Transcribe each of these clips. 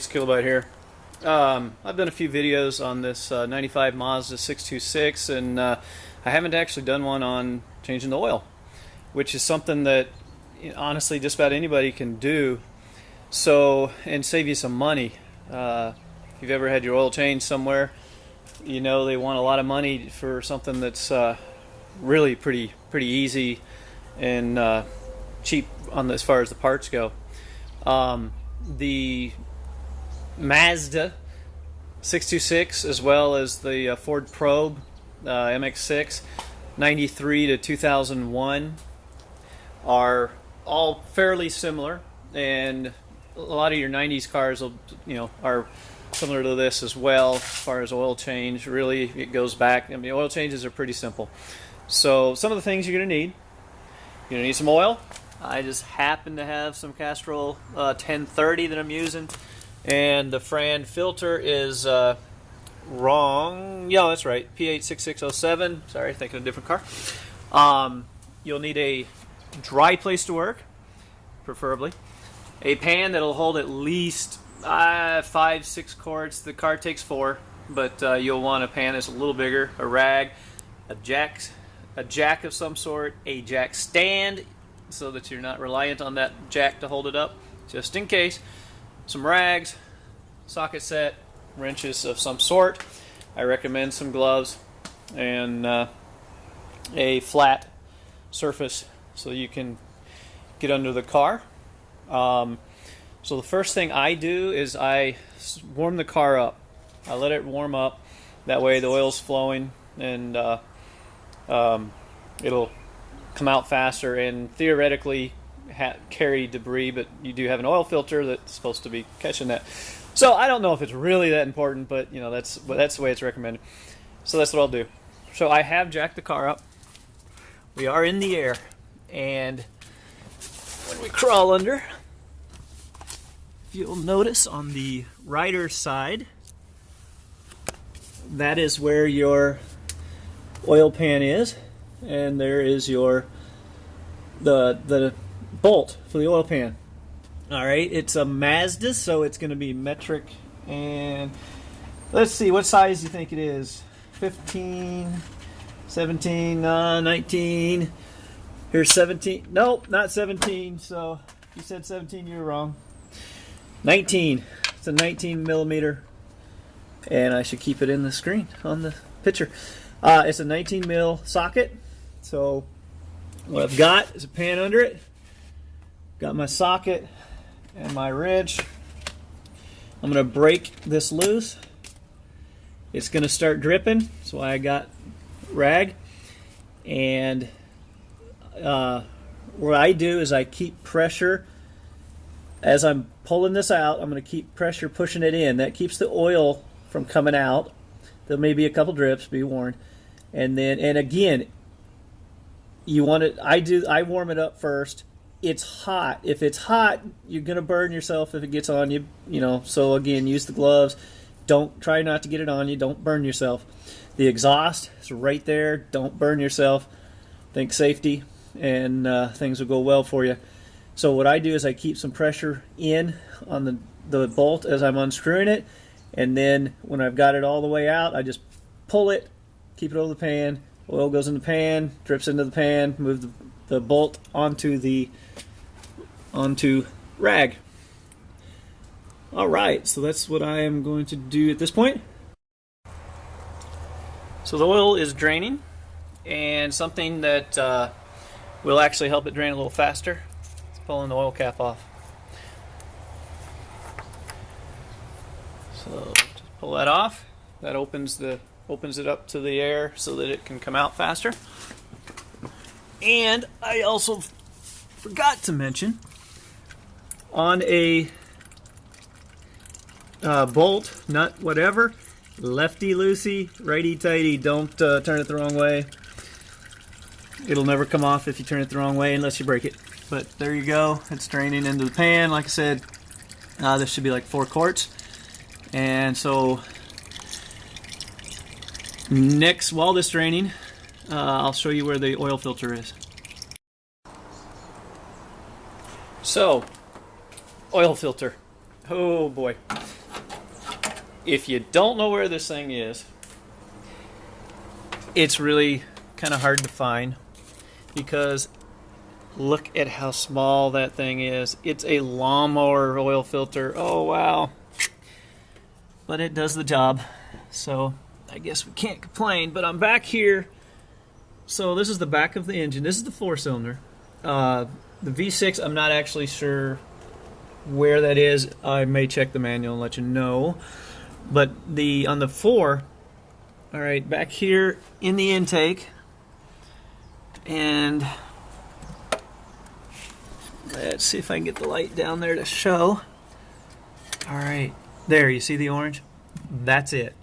it's Kilobyte here. I've done a few videos on this 95 Mazda 626, and I haven't actually done one on changing the oil, which is something that honestly just about anybody can do. So, and save you some money. If you've ever had your oil changed somewhere, you know they want a lot of money for something that's really pretty easy and cheap on as far as the parts go. The Mazda 626 as well as the Ford Probe MX6 93 to 2001 are all fairly similar, and a lot of your 90s cars will, are similar to this as well as far as oil change. Really, it goes back. I mean, oil changes are pretty simple. So some of the things you're going to need. You're going to need some oil. I just happen to have some Castrol 1030 that I'm using, and the Fran filter is wrong. Yeah, that's right, P86607. Sorry, thinking of a different car. You'll need a dry place to work, preferably. A pan that'll hold at least 5-6 quarts. The car takes 4, but you'll want a pan that's a little bigger. A rag, a jack of some sort, a jack stand, so that you're not reliant on that jack to hold it up, just in case. Some rags, socket set, wrenches of some sort. I recommend some gloves, and a flat surface so you can get under the car. So the first thing I do is I warm the car up. I let it warm up. That way the oil's flowing, and it'll come out faster and theoretically carry debris, but you do have an oil filter that's supposed to be catching that. So I don't know if it's really that important, but that's the way it's recommended. So that's what I'll do. So I have jacked the car up. We are in the air, and when we crawl under, you'll notice on the rider's side, that is where your oil pan is, and there is your the bolt for the oil pan. All right, it's a Mazda, so it's going to be metric, and let's see, what size do you think it is? 15, 17, 19. Here's 17. Nope, not 17. So you said 17, you were wrong. 19. It's a 19 millimeter, and I should keep it in the screen on the picture. It's a 19 mil socket. So what I've got is a pan under it. Got my socket and my wrench. I'm going to break this loose. It's going to start dripping, so I got rag. And what I do is I keep pressure. As I'm pulling this out, I'm going to keep pressure pushing it in. That keeps the oil from coming out. There may be a couple drips, be warned. And again, you want it. I warm it up first. It's hot. If it's hot, you're going to burn yourself if it gets on you. So again, use the gloves. Try not to get it on you. Don't burn yourself. The exhaust is right there. Don't burn yourself. Think safety, and things will go well for you. So what I do is I keep some pressure in on the bolt as I'm unscrewing it, and then when I've got it all the way out, I just pull it, keep it over the pan. Oil goes in the pan, drips into the pan, move the bolt onto rag. All right, so that's what I am going to do at this point. So the oil is draining, and something that will actually help it drain a little faster is pulling the oil cap off. So just pull that off. That opens it up to the air so that it can come out faster. And I also forgot to mention, on a bolt, nut, whatever, lefty loosey, righty tighty. Don't turn it the wrong way. It'll never come off if you turn it the wrong way unless you break it. But there you go. It's draining into the pan. Like I said, this should be like 4 quarts. And so next, while this draining, I'll show you where the oil filter is. So, oil filter. Oh boy. If you don't know where this thing is, it's really kind of hard to find because look at how small that thing is. It's a lawnmower oil filter. Oh wow. But it does the job. So I guess we can't complain. But I'm back here. So this is the back of the engine. This is the 4-cylinder. The V6, I'm not actually sure where that is. I may check the manual and let you know. But on the 4, all right, back here in the intake, and let's see if I can get the light down there to show. All right, there, you see the orange? That's it.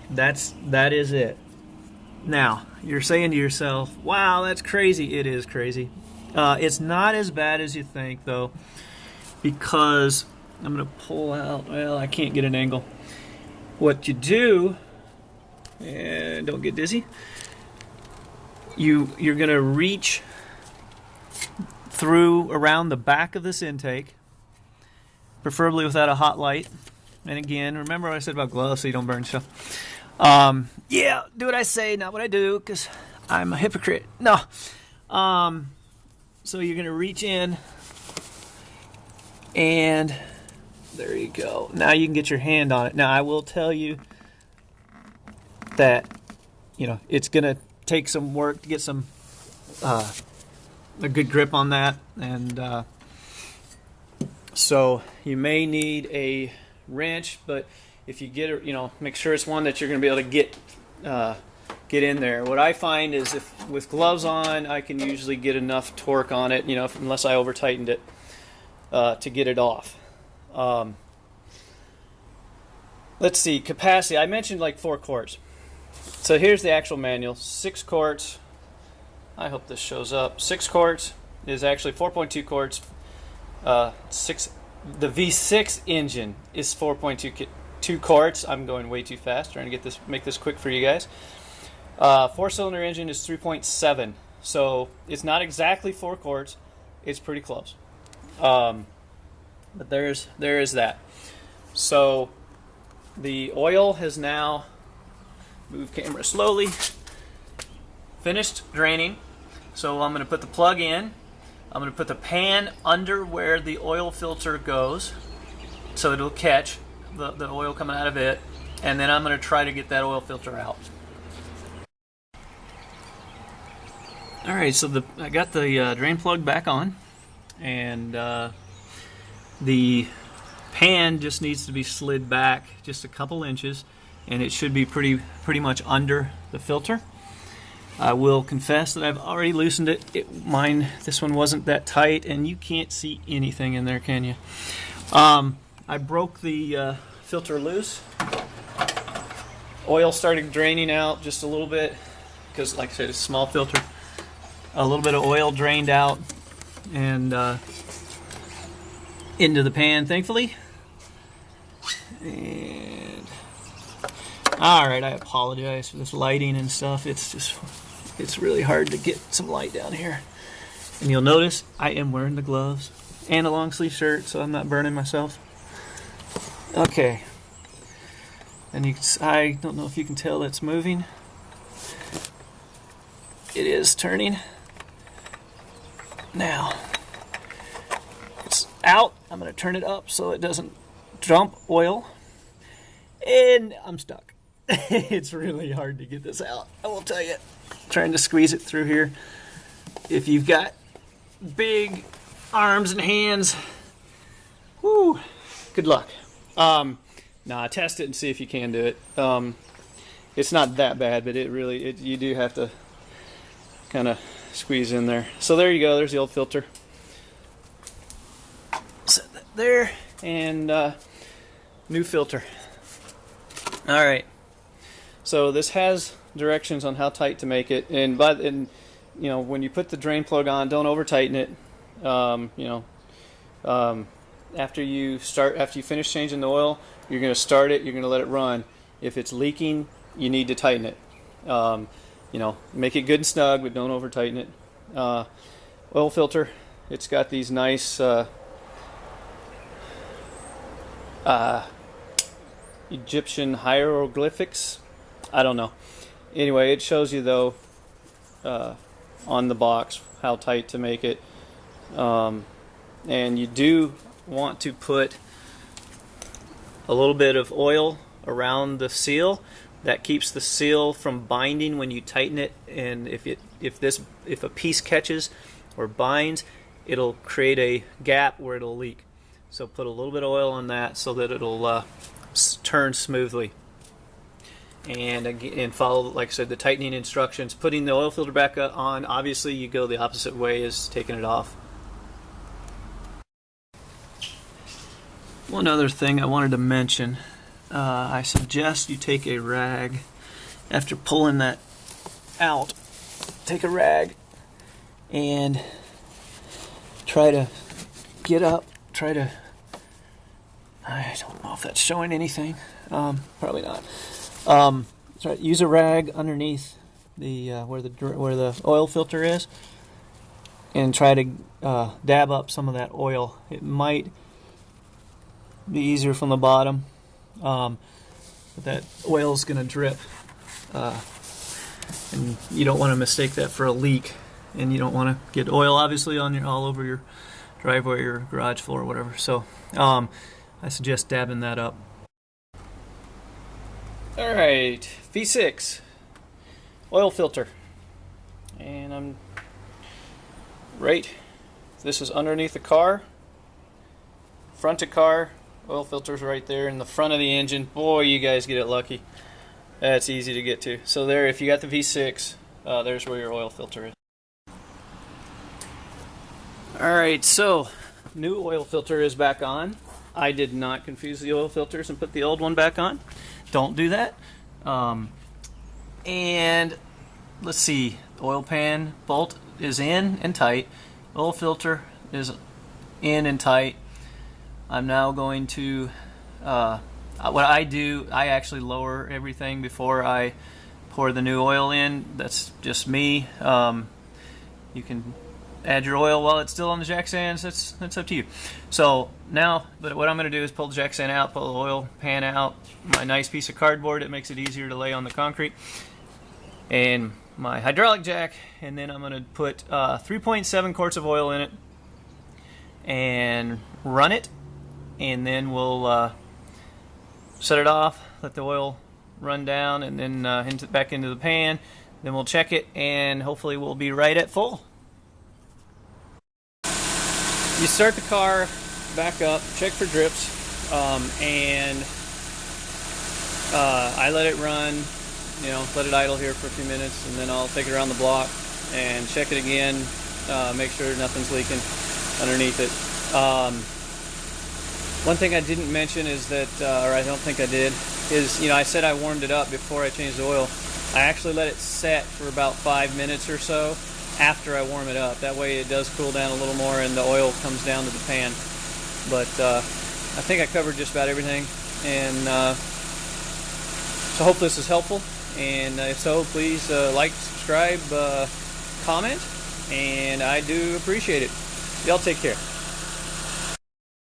That is it. Now, you're saying to yourself, wow, that's crazy. It is crazy. It's not as bad as you think, though, because I'm going to pull out, well, I can't get an angle. What you do, and don't get dizzy, you're going to reach through around the back of this intake, preferably without a hot light. And again, remember what I said about gloves so you don't burn stuff. Yeah, do what I say, not what I do, because I'm a hypocrite. No. So you're going to reach in, and there you go. Now you can get your hand on it. Now I will tell you that, it's going to take some work to get some a good grip on that, and so you may need a wrench, but if you get it, make sure it's one that you're going to be able to get in there. What I find is if with gloves on, I can usually get enough torque on it, unless I over tightened it, to get it off. Let's see, capacity. I mentioned like 4 quarts. So here's the actual manual. 6 quarts. I hope this shows up. 6 quarts is actually 4.2 quarts. The V6 engine is 4.2 quarts. I'm going way too fast, trying to make this quick for you guys. 4-cylinder engine is 3.7. So it's not exactly 4 quarts. It's pretty close. But there is that. So the oil has now, move camera slowly, finished draining. So I'm going to put the plug in. I'm going to put the pan under where the oil filter goes so it'll catch the oil coming out of it. And then I'm going to try to get that oil filter out. Alright, so I got the drain plug back on, and the pan just needs to be slid back just a couple inches, and it should be pretty much under the filter. I will confess that I've already loosened it. This one wasn't that tight, and you can't see anything in there, can you? I broke the filter loose. Oil started draining out just a little bit because, like I said, it's a small filter. A little bit of oil drained out and into the pan, thankfully. And all right, I apologize for this lighting and stuff. It's really hard to get some light down here. And you'll notice I am wearing the gloves and a long sleeve shirt, so I'm not burning myself. Okay. And I don't know if you can tell it's moving. It is turning. Now, it's out. I'm going to turn it up so it doesn't dump oil. And I'm stuck. It's really hard to get this out, I will tell you. Trying to squeeze it through here. If you've got big arms and hands, whoo, good luck. Test it and see if you can do it. It's not that bad, but you do have to kind of squeeze in there. So there you go. There's the old filter. Set that there, and new filter. All right. So this has directions on how tight to make it, and when you put the drain plug on, don't over tighten it. After you finish changing the oil, you're going to start it. You're going to let it run. If it's leaking, you need to tighten it. Make it good and snug, but don't over tighten it. Oil filter, it's got these nice Egyptian hieroglyphics. I don't know. Anyway, it shows you though on the box how tight to make it, and you do want to put a little bit of oil around the seal. That keeps the seal from binding when you tighten it, and if a piece catches or binds, it'll create a gap where it'll leak. So put a little bit of oil on that so that it'll turn smoothly. And follow, like I said, the tightening instructions. Putting the oil filter back on, obviously you go the opposite way as taking it off. One other thing I wanted to mention, I suggest you take a rag after pulling that out. Take a rag and try to get up. I don't know if that's showing anything. Probably not. Use a rag underneath the where the oil filter is, and try to dab up some of that oil. It might be easier from the bottom, but that oil is going to drip, and you don't want to mistake that for a leak, and you don't want to get oil obviously on all over your driveway or garage floor or whatever. So I suggest dabbing that up. Alright, V6 oil filter, and this is underneath the car, front of car. Oil filter's right there in the front of the engine. Boy, you guys get it lucky. That's easy to get to. So there, if you got the V6, there's where your oil filter is. Alright, so new oil filter is back on. I did not confuse the oil filters and put the old one back on. Don't do that. And let's see, oil pan bolt is in and tight. Oil filter is in and tight. I'm now going to, what I do, I actually lower everything before I pour the new oil in. That's just me. You can add your oil while it's still on the jack stands. That's up to you. So now, but what I'm going to do is pull the jack stand out, pull the oil pan out, my nice piece of cardboard. It makes it easier to lay on the concrete, and my hydraulic jack, and then I'm going to put 3.7 quarts of oil in it and run it, and then we'll set it off, let the oil run down, and then back into the pan. Then we'll check it, and hopefully we'll be right at full. You start the car back up, check for drips, and I let it run, let it idle here for a few minutes, and then I'll take it around the block and check it again, make sure nothing's leaking underneath it. One thing I didn't mention is that, or I don't think I did, is, I said I warmed it up before I changed the oil. I actually let it set for about 5 minutes or so after I warm it up. That way it does cool down a little more and the oil comes down to the pan. But I think I covered just about everything, and so I hope this is helpful, and if so, please like, subscribe, comment, and I do appreciate it. Y'all take care.